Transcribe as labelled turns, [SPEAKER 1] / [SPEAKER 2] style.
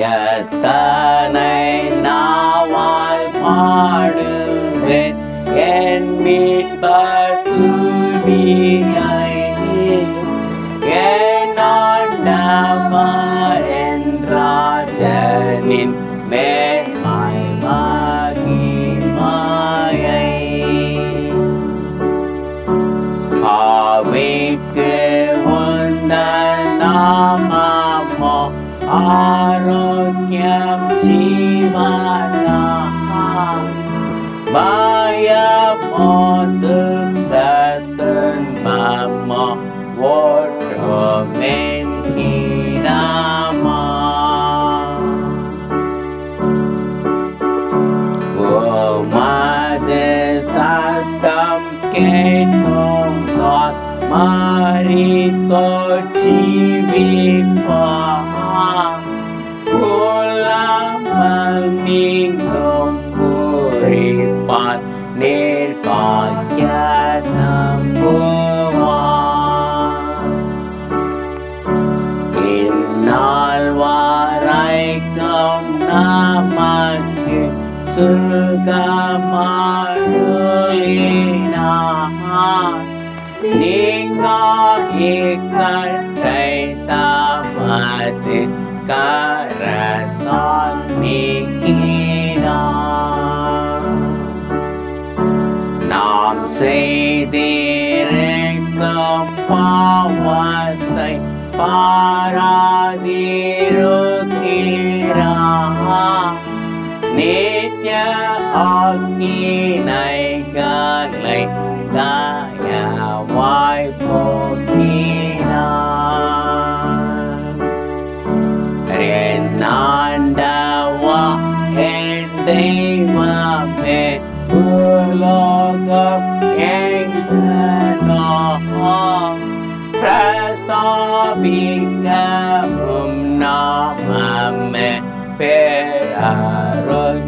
[SPEAKER 1] எத்தனை நாவால் பாடுவேன் என் மீட்பர் துதியை. என் ஆண்டவர் என் ராஜனின் மேன்மை மகிமையை. ஆவிக்கு உந்தன் நாமமோ ஆரோக்கியம் ஜீவனாம். பயமோ துன்பமோ ஓட்டுமென் கீழாமா. உமது சத்தம் கேட்கும் போது மரித்தோர் ஜீவிப்பார். உலகம் நீங்கும் பூரிப்பார் நீர் பாக்கிய நம்புவார். இந்நாள் வரைக்கும் நமக்கு சுகமருளினார். நீங்க இக்கட்டை தமது கரத்தால் நீக்கினார். நாம் செய்திருக்கும் பாவத்தை பாராதிருக்கிறார். நித்ய ஆக்கினைகளை தயவாய் போக்கினார். என் ஆண்டவா என் தெய்வமே உலகம் எங்கனோ பிரஸ்தாபிக்கவும் நாமமே பேரருள்